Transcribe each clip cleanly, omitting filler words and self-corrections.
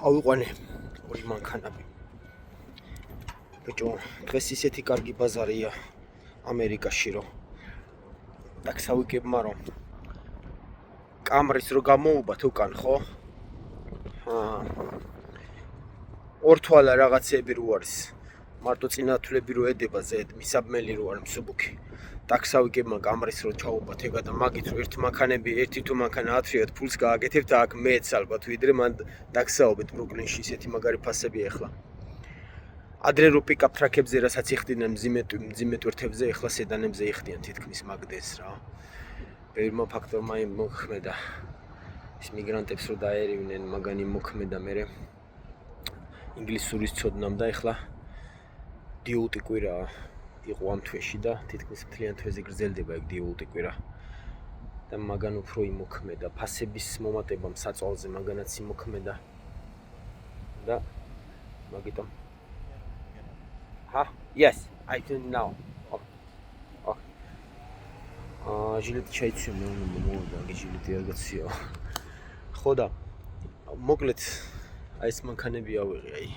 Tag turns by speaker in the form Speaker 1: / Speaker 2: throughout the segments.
Speaker 1: ავიყვანე ორი მანქანები. ბიჭო, დღეს ისეთი კარგი ბაზარია ამერიკაში, რომ დაქსავიკებმა რომ კამრის რო გამოუბათ უკან, ხო? ორთვალა რაღაცები რო არის. მარტო წინათვლები რო ედება ზედ, მისაბმელი რო არის მსუბუქი. დაქსავიკებმა კამრის რო ჩაუბათ ეგა და მაგით რო ერთი თუ მანქანა ათრიოთ ფულს გააკეთებთ აქ მეც ალბათ ვიდრე მან დაქსაუბეთ ბრუკლინში ისეთი მაგარი ფასებია ახლა. ადრე რო პიკაპ ტრაქებზე რასაც იხდიდნენ მძიმე ტვირთებზე, ახლა სედანებზე იხდიან თითქმის მაგდეს რა. ბევრმა ფაქტორმა მოქმედა. ის მიგრანტებს რო დაერივნენ, მაგანი მოქმედა მერე. ინგლისურის ცოდნამ და ახლა დიუტი კვირა იყო ამ თვეში და თითქმის მთლიან თვეზე გრძელდება ეგ დიუტი კვირა. და მაგან უფრო იმოქმედა, ფასების მომატებამ საწოლზე მაგანაც იმოქმედა. და მაგიტომ Yes, I don't know. ჟილეტი ჩაიცვია მე მომოდა, ჟილეტი არ გაციო. ხო და მოკლედ აი ეს მანქანები ავიღე აი.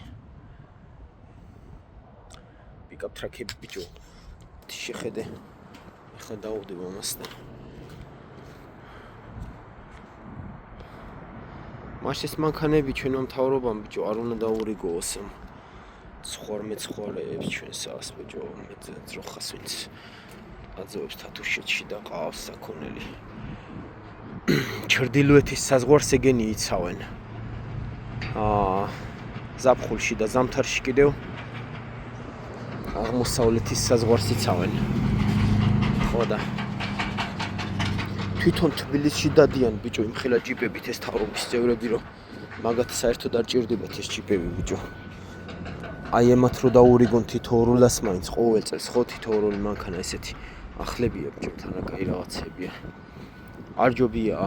Speaker 1: პიკაპ ტრაქები ბიჭო. შეხედე. ეხლა დავუვდებ ამას და მას ეს მანქანები ჩვენო მთავრობამ ბიჭო არ უნდა დაურიგოს. მეცხოვრეებს ჩვენსას ბიჭო, ძროხას ვინც აძევებს თათუშეთში და ყავს საქონელი. ჩრდილოეთის საზღვარს ეგენი იცავენ. ზაფხულში და ზამთარში კიდევ აღმოსავლეთის საზღვარს იცავენ. ხო და თვითონ თბილისში დადიან ბიჭო იმხელა ჯიპებით ეს თავრობის წევრები, რომ მაგათ საერთოდ არ ჭირდებათ ეს ჯიპები ბიჭო. აი ემათ რო დაურიგონ თითოეულას მაინც ყოველ წელს ხო თითოეული მანქანა ესეთი ახლებია ბიჭო, თანაკაი რაღაცებია. არ ჯობია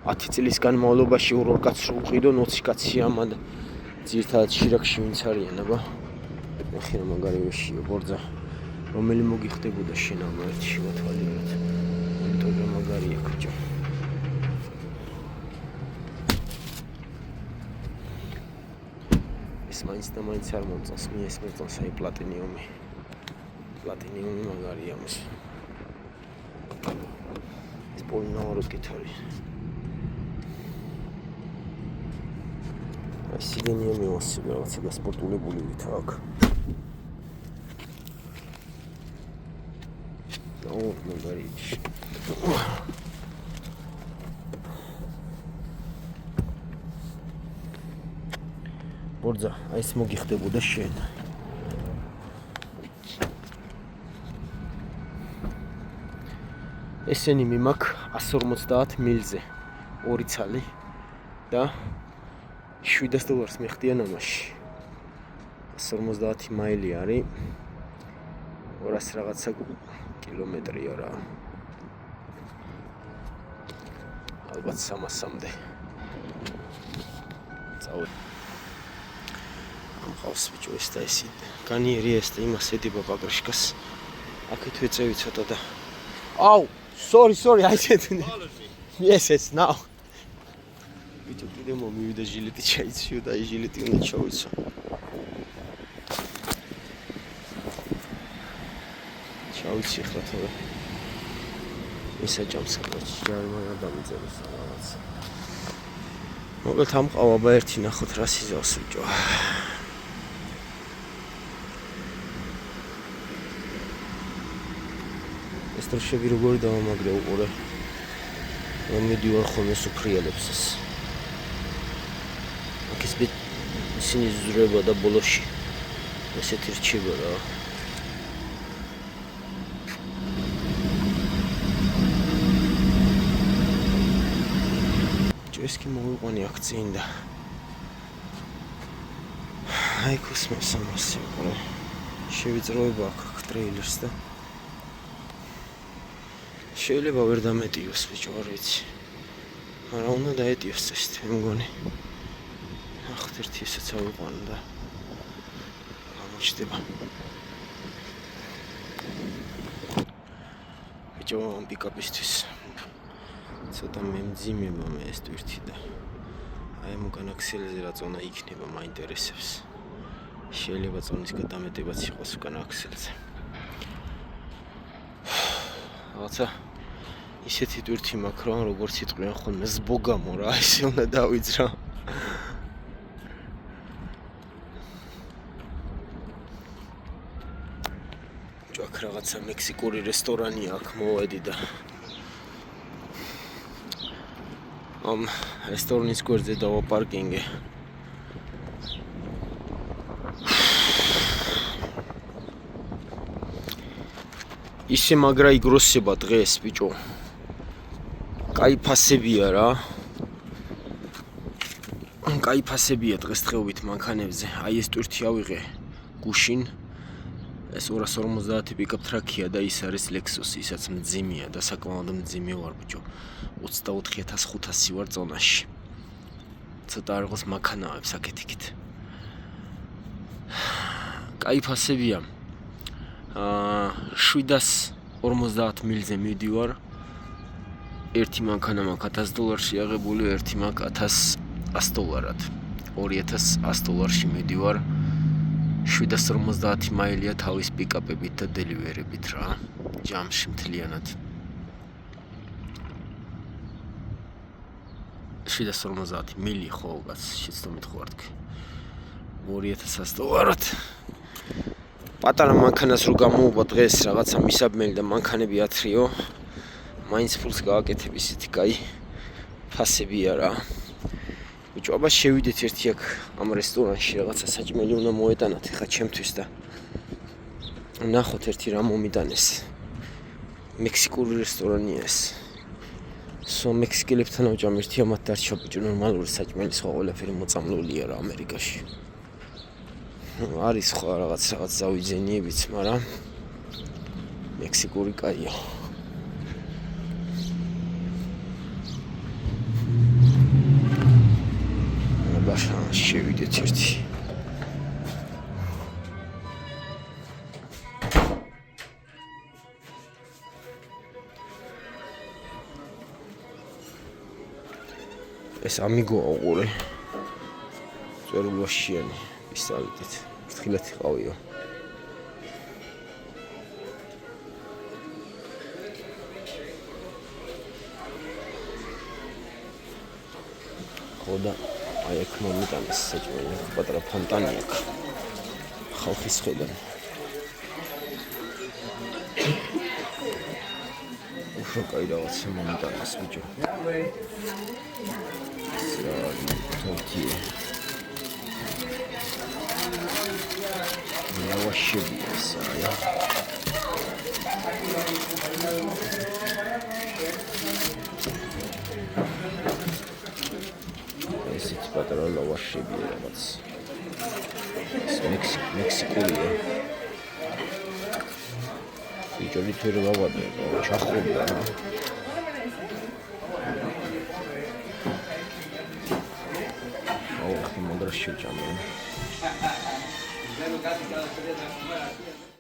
Speaker 1: 10 წლის განმავლობაში ორ კაცს რო უყიდონ 20 კაცი ამან ძირთადად შირაქში ვინც არიან აბა. ეხლა მაგარი ვეშიო ბორძა. რომელი მოგიხდებოდა შენ ამ ერთი შევათვალიეროთ. იმიტომ რომ მაგარია ბიჭო. მაინც და მაინც არ მომწონს, ეს მომწონს აი პლატინიუმი. პლატინიუმი მაგარია მის. ეს პოლინაურო გითარი. აი სიგენია მივასწრე რაღაცა გასპორტულებული ვით აქ. მაგარი. ბორძა, აი ეს მოგიხდებოდა შენ. ესენი მიმაქ 150 მილზე 2 ცალი და $700 მიხდიან ამაში. 150 მაილი არის 200 რაღაცა კილომეტრია რა. ალბათ 300-მდე. წავედი. ხავს ბიჭო ეს და ესი განიერი ეს და იმას ედება ბაგრაშკას აქეთ ვეწევი ცოტა და აუ sorry I said yes now ბიჭო კიდე მომივიდა ჟილეტი ჩაიცვიო და ჟილეტი უნდა ჩავიცვა ჩავიცი ხლა თორე ისაჯამს საკუთი ჯარიმანა დამიწეროს რაღაც მოკლედ ამყავ ერთი ნახოთ რა სიზავს ბიჭო დროშები როგორი დავამაგრე უყურე რომ მიდივარ ხოლმე სუფრიელებს ეს აქ ის ისინი ზრება და ბოლოში ესეთი რჩება რა ეს კი მოვიყვანი აქ წინ და აი კოსმოს ამასი უყურე შევიწროება აქ ტრეილერს და შეიძლება ვერ დამეტიოს ბიჭო არ ვიცი მაგრამ უნდა დაეტიოს ეს მე მგონი ახ ერთი ესაც ავიყვანო და გამოჩდება ბიჭო ამ პიკაპისთვის ცოტა მემძიმება მე ეს ტვირთი და აი მოგანაქსელზე რა ზონა იქნება მაინტერესებს. შეიძლება ზონის გადამეტებაც იყოს მოგანაქსელზე. რაღაცა ისეთი ტვირთი მაქვს რომ როგორც იტყვიან ხოლმე ზბოგამო რა ესე უნდა დავიძრა. აქ რაღაცა მექსიკური რესტორანია აქ მოვედი და ამ რესტორნის გვერდზე დავა პარკინგი. ისე მაგრა იგროსება დღეს ბიჭო. კაი ფასებია რა. კაი ფასებია დღესდღეობით მანქანებზე. აი ეს ტვირთი ავიღე გუშინ. ეს 250 პიკაპ ტრაკია და ის არის Lexus, ისაც მძიმეა და საკმაოდ მძიმე ვარ ბიჭო. 24500 ვარ ზონაში. ცოტა არ იყოს მანქანაებს აქეთ-იქით. კაი ფასებია. 750 მილზე მივდივარ. ერთი მანქანა მაქვს $1000-ში აღებული, ერთი მაქვს $1100-ად. $2100 მივდივარ. 750 მაილია თავის პიკაპებით და დელივერებით რა. ჯამში მთლიანად. 750 მილი ხო გაც შეცდომით ხო არ თქვი. $2100-ად. პატარა მანქანას რო გამოუვა დღეს რაღაცა მისაბმელი და მანქანები ათრიო. მაინც ფულს გააკეთებ ისეთი კაი ფასებია რა. ბიჭო, აბა შევიდეთ ერთი აქ ამ რესტორანში რაღაცა საჭმელი უნდა მოეტანათ ხა ჩემთვის და ნახოთ ერთი რა მომიტანეს. მექსიკური რესტორანია ეს. მექსიკელებთან ავჭამ ერთი ამათ დარჩა ბიჭო, ნორმალური საჭმელი სხვა ყველაფერი მოწამლულია რა ამერიკაში. არის სხვა რაღაც ზავიძენიებიც, მაგრამ მექსიკური კაია. შევიდეთ ერთი. ეს ამიგოა უყურე. წერილვაშიანი პისტოლეტით. ფრთხილად იყავიო. ხოდა აი აქ მომიტანეს საჭმელი, პატარა ფონტანი აქ. ხალხის ხედან. უფრო კაი რაღაცა მომიტანეს ბიჭო. თორთია. ლავაშებია ესაა. ესეც პატარა ლავაშებია რაღაც. მექსიკურია. ბიჭო ლითერი ლავადია, ჩახურდა რა. აუ, ხი მოდრა შეჭამე.